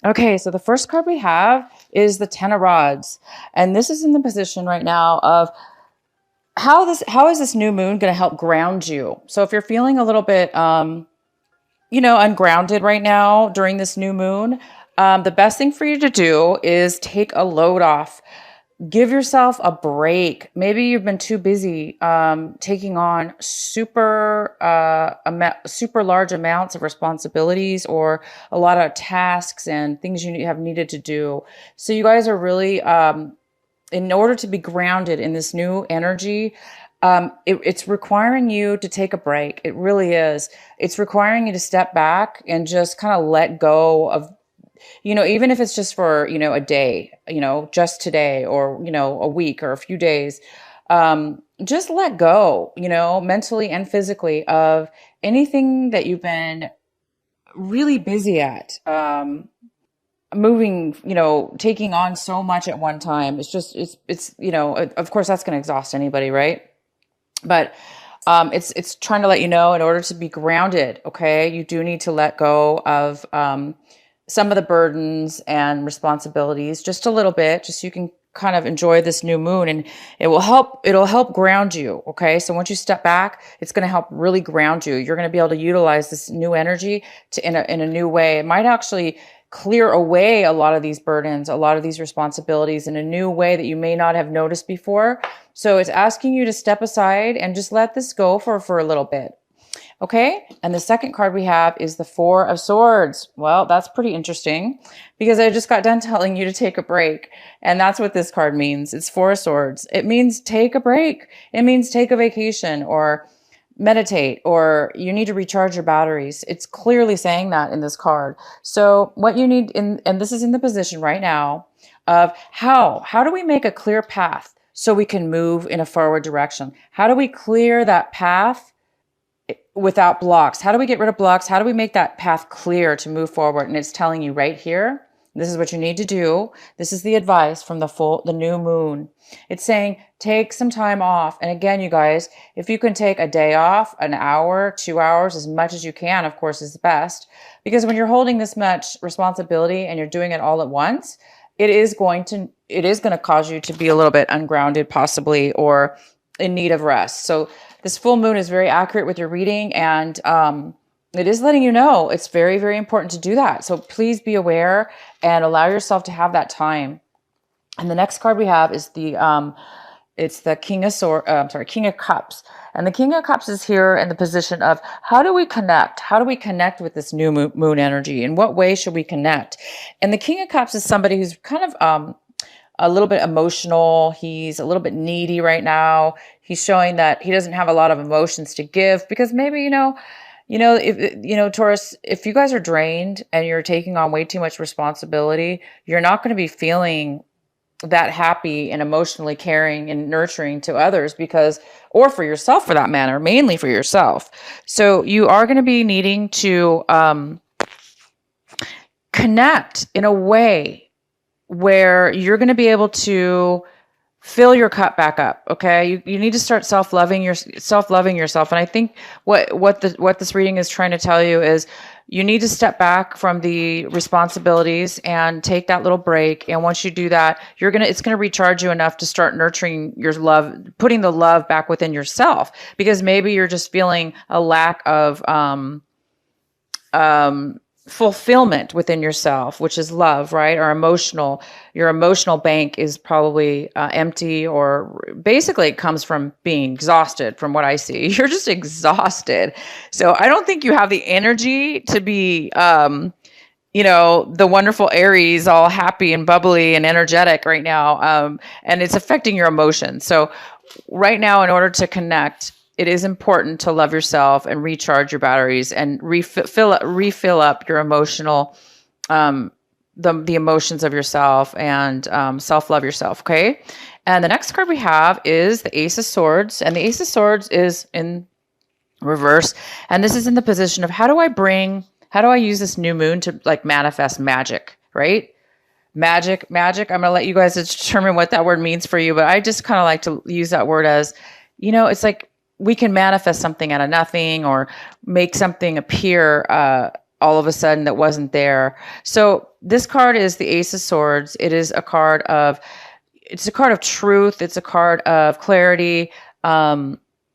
Okay, so the first card we have is the Ten of Rods. And this is in the position right now of how is this new moon going to help ground you? So if you're feeling a little bit ungrounded right now during this new moon, the best thing for you to do is take a load off. Give yourself a break. Maybe you've been too busy taking on super large amounts of responsibilities or a lot of tasks and things you have needed to do. So you guys are really, in order to be grounded in this new energy, it's requiring you to take a break. It really is. It's requiring you to step back and just kind of let go of, even if it's just for, a day, just today or, a week or a few days, just let go, mentally and physically of anything that you've been really busy at, moving, taking on so much at one time. Of course that's going to exhaust anybody, right? But it's trying to let you know in order to be grounded, okay, you do need to let go of some of the burdens and responsibilities just a little bit, just so you can kind of enjoy this new moon, and it'll help ground you. Okay. So once you step back, it's going to help really ground you. You're going to be able to utilize this new energy in a new way. It might actually clear away a lot of these burdens, a lot of these responsibilities in a new way that you may not have noticed before. So it's asking you to step aside and just let this go for a little bit. Okay. And the second card we have is the Four of Swords. Well, that's pretty interesting because I just got done telling you to take a break. And that's what this card means. It's Four of Swords. It means take a break. It means take a vacation or meditate, or you need to recharge your batteries. It's clearly saying that in this card. So what you need and this is in the position right now of how do we make a clear path so we can move in a forward direction? How do we clear that path without blocks? How do we get rid of blocks? How do we make that path clear to move forward? And it's telling you right here, this is what you need to do. This is the advice from the new moon. It's saying, take some time off. And again, you guys, if you can take a day off, an hour, 2 hours, as much as you can, of course, is the best. Because when you're holding this much responsibility and you're doing it all at once, it is going to cause you to be a little bit ungrounded, possibly, or in need of rest. So this full moon is very accurate with your reading, and it is letting you know it's very, very important to do that. So please be aware and allow yourself to have that time. And the next card we have is it's the King of Cups. And the King of Cups is here in the position of how do we connect? How do we connect with this new moon energy? In what way should we connect? And the King of Cups is somebody who's kind of a little bit emotional. He's a little bit needy right now. He's showing that he doesn't have a lot of emotions to give because maybe, if Taurus, if you guys are drained and you're taking on way too much responsibility, you're not going to be feeling that happy and emotionally caring and nurturing to others or for yourself for that matter, mainly for yourself. So you are going to be needing to connect in a way where you're going to be able to fill your cup back up. Okay. You need to start self-loving yourself. And I think what this reading is trying to tell you is you need to step back from the responsibilities and take that little break. And once you do that, it's going to recharge you enough to start nurturing your love, putting the love back within yourself, because maybe you're just feeling a lack of, fulfillment within yourself, which is love, right? Your emotional bank is probably empty, or basically it comes from being exhausted. From what I see, you're just exhausted. So I don't think you have the energy to be, the wonderful Aries, all happy and bubbly and energetic right now. And it's affecting your emotions. So right now, in order to connect, it is important to love yourself and recharge your batteries and refill up your emotional, the emotions of yourself, and self-love yourself. Okay. And the next card we have is the Ace of Swords, and the Ace of Swords is in reverse. And this is in the position of how do I use this new moon to like manifest magic, right? Magic. I'm going to let you guys determine what that word means for you, but I just kind of like to use that word as, it's like, we can manifest something out of nothing or make something appear all of a sudden that wasn't there. So this card is the Ace of Swords. It is a card of, it's a card of truth. It's a card of clarity.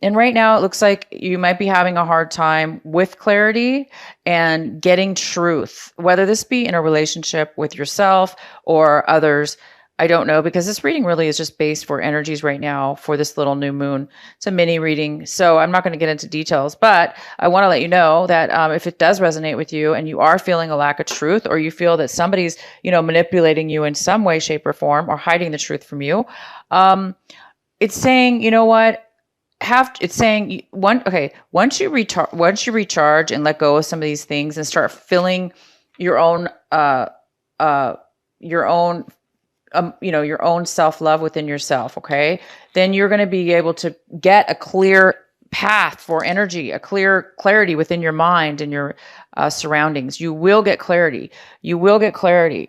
And right now it looks like you might be having a hard time with clarity and getting truth, whether this be in a relationship with yourself or others. I don't know, because this reading really is just based for energies right now for this little new moon. It's a mini reading, so I'm not going to get into details, but I want to let you know that if it does resonate with you and you are feeling a lack of truth, or you feel that somebody's, manipulating you in some way, shape, or form, or hiding the truth from you, it's saying, you know what? It's saying once you recharge and let go of some of these things and start filling your own your own your own self-love within yourself, okay, then you're going to be able to get a clear path for energy, a clear clarity within your mind and your surroundings. You will get clarity.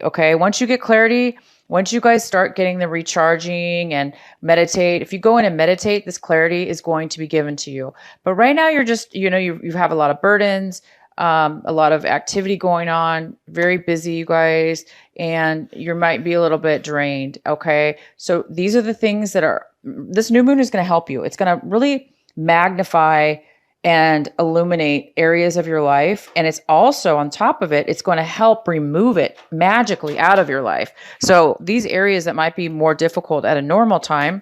Okay. Once you get clarity, once you guys start getting the recharging and meditate, if you go in and meditate, this clarity is going to be given to you. But right now you're just, you have a lot of burdens, a lot of activity going on, very busy, you guys, and you might be a little bit drained. Okay. So these are the things this new moon is going to help you. It's going to really magnify and illuminate areas of your life. And it's also, on top of it, it's going to help remove it magically out of your life. So these areas that might be more difficult at a normal time,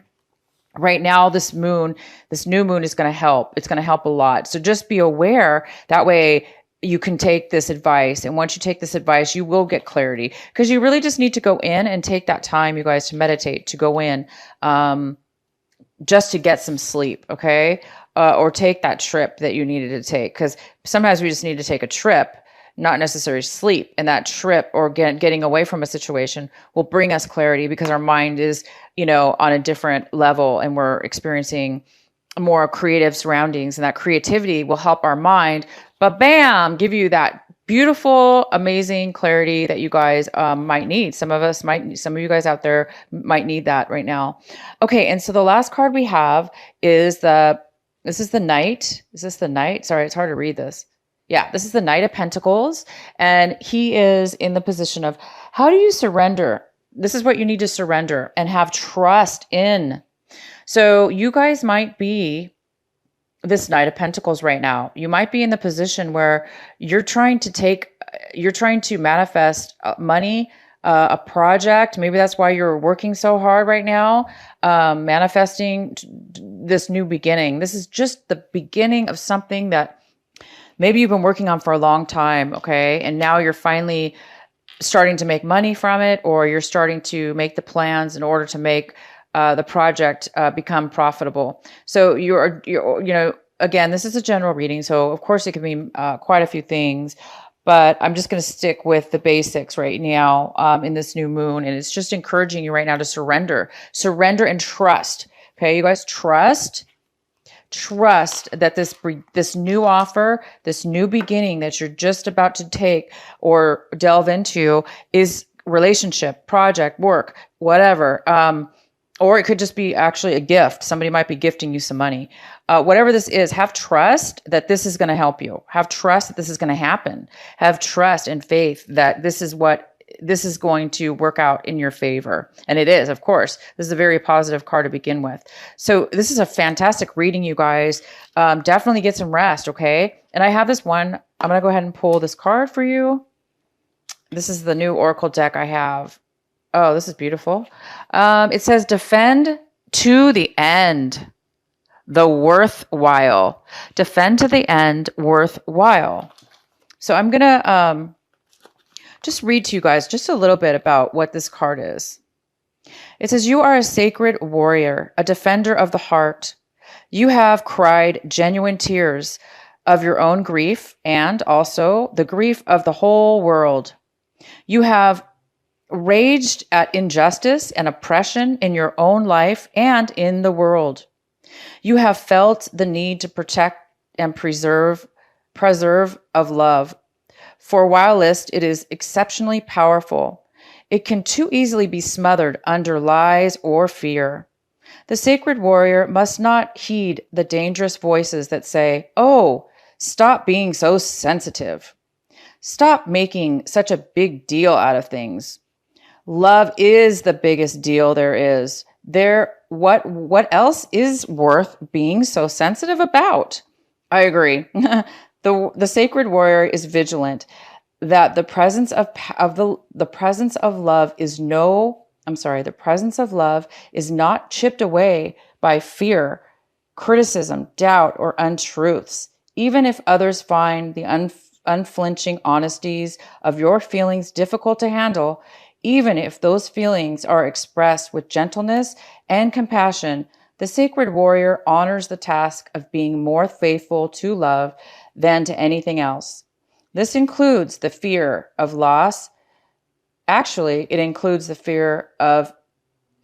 right now, this new moon is going to help. It's going to help a lot. So just be aware. That way you can take this advice. And once you take this advice, you will get clarity, because you really just need to go in and take that time, you guys, to meditate, to go in, just to get some sleep. Okay. Or take that trip that you needed to take. Because sometimes we just need to take a trip, not necessarily sleep. And that trip, or getting away from a situation, will bring us clarity, because our mind is, on a different level, and we're experiencing more creative surroundings, and that creativity will help our mind, but bam, give you that beautiful, amazing clarity that you guys might need. Some of you guys out there might need that right now. Okay. And so the last card we have is this is the Knight. Is this the Knight? Sorry, it's hard to read this. Yeah, this is the Knight of Pentacles. And he is in the position of, how do you surrender? This is what you need to surrender and have trust in. So you guys might be this Knight of Pentacles right now. You might be in the position where you're trying to manifest money, a project. Maybe that's why you're working so hard right now, manifesting this new beginning. This is just the beginning of something that maybe you've been working on for a long time. Okay. And now you're finally starting to make money from it, or you're starting to make the plans in order to make the project become profitable. So you're again, this is a general reading. So of course it can be quite a few things, but I'm just going to stick with the basics right now in this new moon. And it's just encouraging you right now to surrender and trust. Okay, you guys, trust that this new offer, this new beginning that you're just about to take or delve into is relationship, project, work, whatever. Or it could just be actually a gift. Somebody might be gifting you some money. Whatever this is, have trust that this is going to help you. Have trust that this is going to happen. Have trust and faith that this is going to work out in your favor. And it is, of course. This is a very positive card to begin with. So this is a fantastic reading, you guys. Definitely get some rest, okay? And I have this one. I'm going to go ahead and pull this card for you. This is the new Oracle deck I have. Oh, this is beautiful. It says, defend to the end, the worthwhile. Defend to the end, worthwhile. So I'm going to just read to you guys just a little bit about what this card is. It says, you are a sacred warrior, a defender of the heart. You have cried genuine tears of your own grief and also the grief of the whole world. You have raged at injustice and oppression in your own life and in the world. You have felt the need to protect and preserve of love. For whilst it is exceptionally powerful, it can too easily be smothered under lies or fear. The sacred warrior must not heed the dangerous voices that say, "Oh, stop being so sensitive." Stop making such a big deal out of things. Love is the biggest deal there is. What else is worth being so sensitive about? I agree. The sacred warrior is vigilant that the presence the presence of love is the presence of love is not chipped away by fear, criticism, doubt, or untruths. Even if others find the unflinching honesties of your feelings difficult to handle, even if those feelings are expressed with gentleness and compassion, the sacred warrior honors the task of being more faithful to love than to anything else. This includes the fear of loss. Actually, it includes the fear of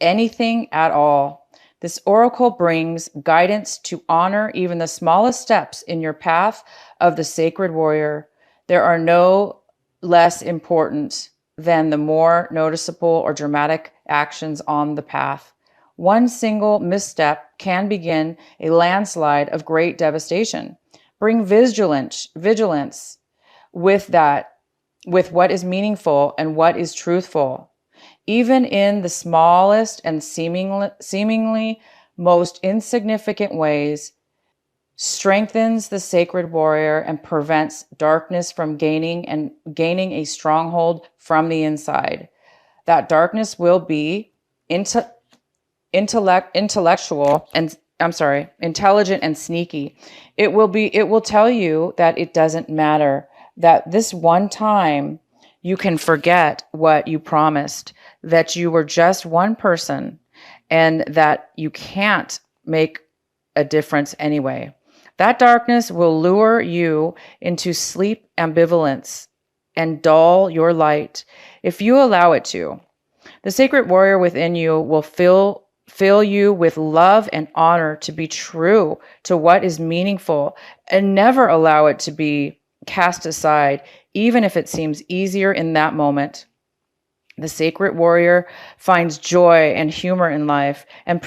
anything at all. This oracle brings guidance to honor even the smallest steps in your path of the sacred warrior. There are no less important than the more noticeable or dramatic actions on the path. One single misstep can begin a landslide of great devastation. Bring vigilance with what is meaningful and what is truthful. Even in the smallest and seemingly most insignificant ways, strengthens the sacred warrior and prevents darkness from gaining a stronghold from the inside. That darkness will be intelligent and sneaky. It will tell you that it doesn't matter, that this one time you can forget what you promised, that you were just one person, and that you can't make a difference anyway. That darkness will lure you into sleep ambivalence and dull your light if you allow it to. The sacred warrior within you will fill you with love and honor to be true to what is meaningful and never allow it to be cast aside, even if it seems easier in that moment. The sacred warrior finds joy and humor in life and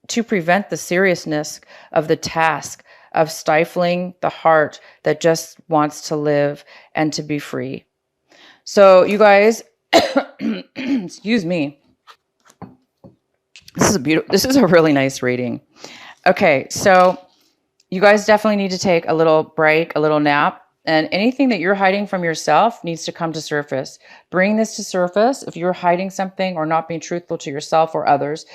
to prevent the seriousness of the task of stifling the heart that just wants to live and to be free. So you guys, excuse me. This is a really nice reading. Okay, so you guys definitely need to take a little break, a little nap, and anything that you're hiding from yourself needs to come to surface. Bring this to surface if you're hiding something or not being truthful to yourself or others.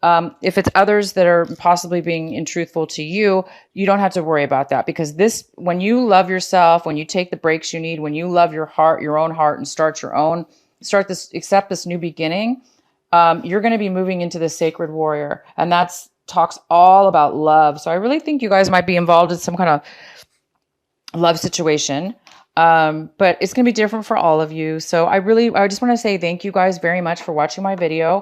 If it's others that are possibly being untruthful to you, you don't have to worry about that, because when you love yourself, when you take the breaks you need, when you love your heart, your own heart, and accept this new beginning, you're going to be moving into the sacred warrior, and talks all about love. So I really think you guys might be involved in some kind of love situation. But it's going to be different for all of you. So I just want to say thank you guys very much for watching my video.